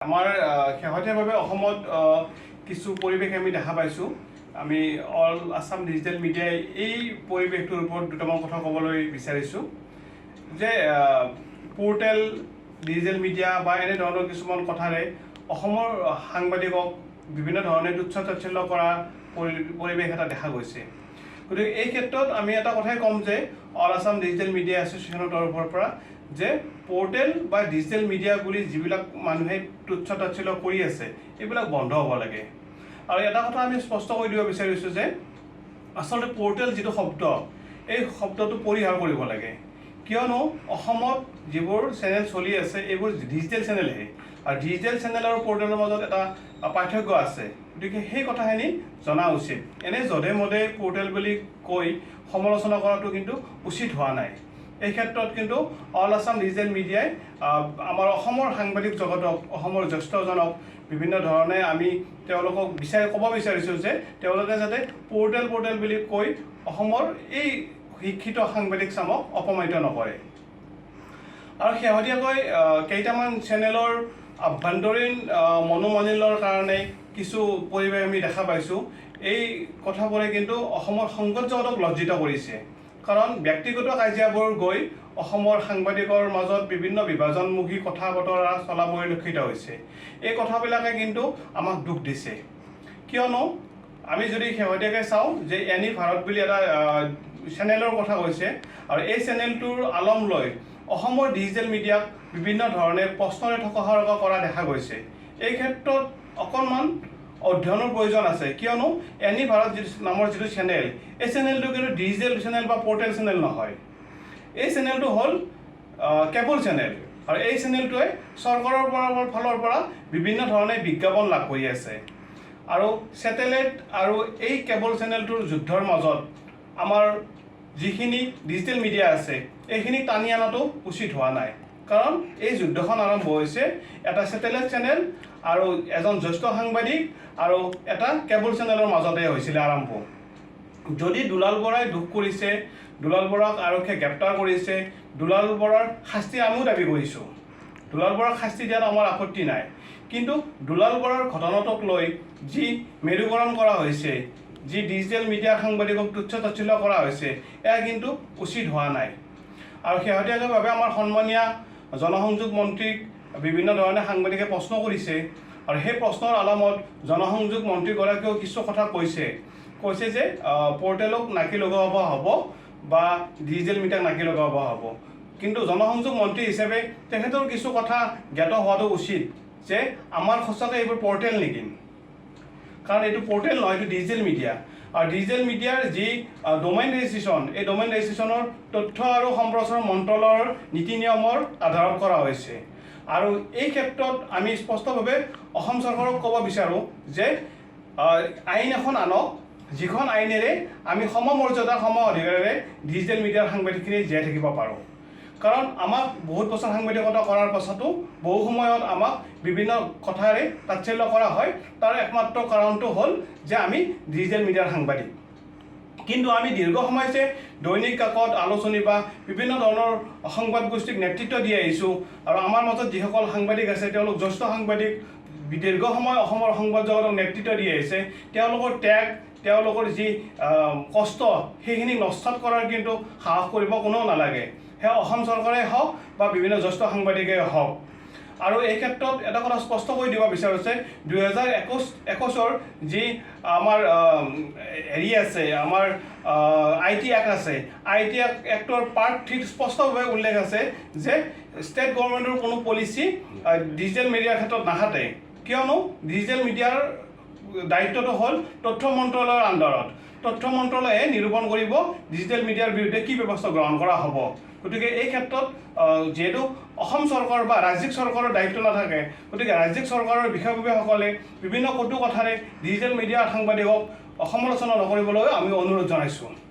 আমাৰ শেহতীয়াভাৱে অসমত কিছু পৰিৱেশ আমি দেখা পাইছোঁ। আমি অল আছাম ডিজিটেল মিডিয়াই এই পৰিৱেশটোৰ ওপৰত দুটামান কথা ক'বলৈ বিচাৰিছোঁ যে পৰ্টেল ডিজিটেল মিডিয়া বা এনেধৰণৰ কিছুমান কথাৰে অসমৰ সাংবাদিকক বিভিন্ন ধৰণে তুচ্ছ তাচ্ছিল্য কৰা পৰিৱেশ এটা দেখা গৈছে। গতিকে এই ক্ষেত্ৰত আমি এটা কথাই ক'ম যে অল আছাম ডিজিটেল মিডিয়া এছ'চিয়েশ্যনৰ তৰফৰ পৰা যে পৰ্টেল বা ডিজিটেল মিডিয়া বুলি যিবিলাক মানুহে তুচ্ছ তাচ্ছিল্য কৰি আছে এইবিলাক বন্ধ হ'ব লাগে। আৰু এটা কথা আমি স্পষ্ট কৰি দিব বিচাৰিছোঁ যে আচলতে পৰ্টেল যিটো শব্দ এই শব্দটো পৰিহাৰ কৰিব লাগে, কিয়নো অসমত যিবোৰ চেনেল চলি আছে এইবোৰ ডিজিটেল চেনেলহে, আৰু ডিজিটেল চেনেল আৰু পৰ্টেলৰ মাজত এটা পাৰ্থক্য আছে। গতিকে সেই কথাখিনি জনা উচিত। এনে যধে মধে পৰ্টেল বুলি কৈ সমালোচনা কৰাটো কিন্তু উচিত হোৱা নাই। এই ক্ষেত্ৰত কিন্তু অল আছাম ডিজিটেল মিডিয়াই আমাৰ অসমৰ সাংবাদিক জগতক, অসমৰ জ্যেষ্ঠজনক বিভিন্ন ধৰণে আমি তেওঁলোকক ক'ব বিচাৰিছোঁ যে তেওঁলোকে যাতে পৰ্টেল বুলি কৈ অসমৰ এই শিক্ষিত সাংবাদিক চামক অপমানিত নকৰে। আৰু শেহতীয়াকৈ কেইটামান চেনেলৰ আভ্যন্তৰীণ মনোমালিন্যৰ কাৰণে কিছু পৰিৱেশ আমি দেখা পাইছোঁ। এই কথাবোৰে কিন্তু অসমৰ সংবাদ জগতক লজ্জিত কৰিছে, কাৰণ ব্যক্তিগত কাজিয়াবোৰ গৈ অসমৰ সাংবাদিকৰ মাজত বিভিন্ন বিভাজনমুখী কথা বতৰা চলা পৰিলক্ষিত হৈছে। এই কথাবিলাকে কিন্তু আমাক দুখ দিছে, কিয়নো আমি যদি শেহতীয়াকৈ চাওঁ যে এনি ভাৰত বুলি এটা চেনেলৰ কথা কৈছে, আৰু এই চেনেলটোৰ আলম লৈ অসমৰ ডিজিটেল মিডিয়াক বিভিন্ন ধৰণে প্ৰশ্নৰে ঠকাহৰকা কৰা দেখা গৈছে। এই ক্ষেত্ৰত অকণমান অধ্যয়নৰ প্ৰয়োজন আছে, কিয়নো এনি ভাৰত নামৰ যিটো চেনেল, এই চেনেলটো কিন্তু ডিজিটেল চেনেল বা পৰ্টেল চেনেল নহয়। এই চেনেলটো হ'ল কেবল চেনেল, আৰু এই চেনেলটোৱে চৰকাৰৰ ফালৰ পৰা বিভিন্ন ধৰণে বিজ্ঞাপন লাভ কৰি আছে। আৰু ছেটেলাইট আৰু এই কেবল চেনেলটোৰ যুদ্ধৰ মাজত আমাৰ যিখিনি ডিজিটেল মিডিয়া আছে এইখিনি টানি অনাটো উচিত হোৱা নাই, কাৰণ এই যুদ্ধখন আৰম্ভ হৈছে এটা ছেটেলাইট চেনেল আৰু এজন জ্যেষ্ঠ সাংবাদিক আৰু এটা কেবল চেনেলৰ মাজতে হৈছিলে আৰম্ভ। যদি দুলাল বৰাই দুখ কৰিছে, দুলাল বৰাক আৰক্ষীয়ে গ্ৰেপ্তাৰ কৰিছে, দুলাল বৰাৰ শাস্তি আমিও দাবী কৰিছোঁ। দুলাল বৰাক শাস্তি দিয়াত আমাৰ আপত্তি নাই, কিন্তু দুলাল বৰাৰ ঘটনাটোক লৈ যি মেৰুকৰণ কৰা হৈছে, যি ডিজিটেল মিডিয়া সাংবাদিকক তুচ্ছ তাচ্ছিল্য কৰা হৈছে, এয়া কিন্তু উচিত হোৱা নাই। আৰু শেহতীয়াভাৱে আমাৰ সন্মানীয় জনসংযোগ মন্ত্ৰীক বিভিন্ন ধৰণে সাংবাদিকে প্ৰশ্ন কৰিছে, আৰু সেই প্ৰশ্নৰ আলমত জনসংযোগ মন্ত্ৰীগৰাকীয়েও কিছু কথা কৈছে যে পৰ্টেলক নাকি লগাব হ'ব বা ডিজিটেল মিডিয়াক নাকি লগাব হ'ব। কিন্তু জনসংযোগ মন্ত্ৰী হিচাপে তেখেতৰ কিছু কথা জ্ঞাত হোৱাটো উচিত যে আমাৰ সঁচাকৈ এইবোৰ পৰ্টেল নেকি, কাৰণ এইটো পৰ্টেল নহয়, এইটো ডিজিটেল মিডিয়া। আৰু ডিজিটেল মিডিয়াৰ যি ডোমেইন ৰেজিষ্ট্ৰেশ্যন, এই ডোমেইন ৰেজিষ্ট্ৰেশ্যনৰ তথ্য আৰু সম্প্ৰচাৰ মন্ত্ৰালয়ৰ নীতি নিয়মৰ আধাৰত কৰা হৈছে। আৰু এই ক্ষেত্ৰত আমি স্পষ্টভাৱে অসম চৰকাৰক ক'ব বিচাৰোঁ যে আইন এখন আনক, যিখন আইনেৰে আমি সমমৰ্যাদা সম অধিকাৰেৰে ডিজিটেল মিডিয়াৰ সাংবাদিকখিনি জীয়াই থাকিব পাৰোঁ। কাৰণ আমাক বহুত বছৰ সাংবাদিকতা কৰাৰ পাছতো বহু সময়ত আমাক বিভিন্ন কথাৰে তাচ্ছিল্য কৰা হয়। তাৰ একমাত্ৰ কাৰণটো হ'ল যে আমি ডিজিটেল মিডিয়াৰ সাংবাদিক। কিন্তু আমি দীৰ্ঘ সময় যে দৈনিক কাকত, আলোচনী বা বিভিন্ন ধৰণৰ সংবাদ গোষ্ঠীক নেতৃত্ব দি আহিছোঁ, আৰু আমাৰ মাজত যিসকল সাংবাদিক আছে তেওঁলোক জ্যেষ্ঠ সাংবাদিক, দীৰ্ঘ সময় অসমৰ সংবাদ জগতক নেতৃত্ব দি আহিছে, তেওঁলোকৰ ত্যাগ, তেওঁলোকৰ যি কষ্ট সেইখিনি নস্যাৎ কৰাৰ কিন্তু সাহস কৰিব কোনেও নালাগে, সেয়া অসম চৰকাৰেই হওক বা বিভিন্ন জ্যেষ্ঠ সাংবাদিকেই হওক। আৰু এই ক্ষেত্ৰত এটা কথা স্পষ্ট কৰি দিব বিচাৰোঁ যে 2021 যি আমাৰ আছে, আমাৰ IT এক্ট আছে, IT এক্টৰ পাৰ্ট 3 স্পষ্টভাৱে উল্লেখ আছে যে ষ্টেট গভৰ্ণমেণ্টৰ কোনো পলিচি ডিজিটেল মিডিয়াৰ ক্ষেত্ৰত নাখাতে, কিয়নো ডিজিটেল মিডিয়াৰ দায়িত্বটো হ'ল তথ্য মন্ত্ৰালয়ৰ আণ্ডাৰত। তথ্য মন্ত্ৰালয়ে নিৰূপণ কৰিব ডিজিটেল মিডিয়াৰ বিৰুদ্ধে কি ব্যৱস্থা গ্ৰহণ কৰা হ'ব। গতিকে এই ক্ষেত্ৰত যিহেতু অসম চৰকাৰ বা ৰাজ্যিক চৰকাৰৰ দায়িত্ব নাথাকে, গতিকে ৰাজ্যিক চৰকাৰৰ বিষয়ববীয়াসকলে বিভিন্ন কটু কথাৰে ডিজিটেল মিডিয়াৰ সাংবাদিকক সমালোচনা নকৰিবলৈ আমি অনুৰোধ জনাইছোঁ।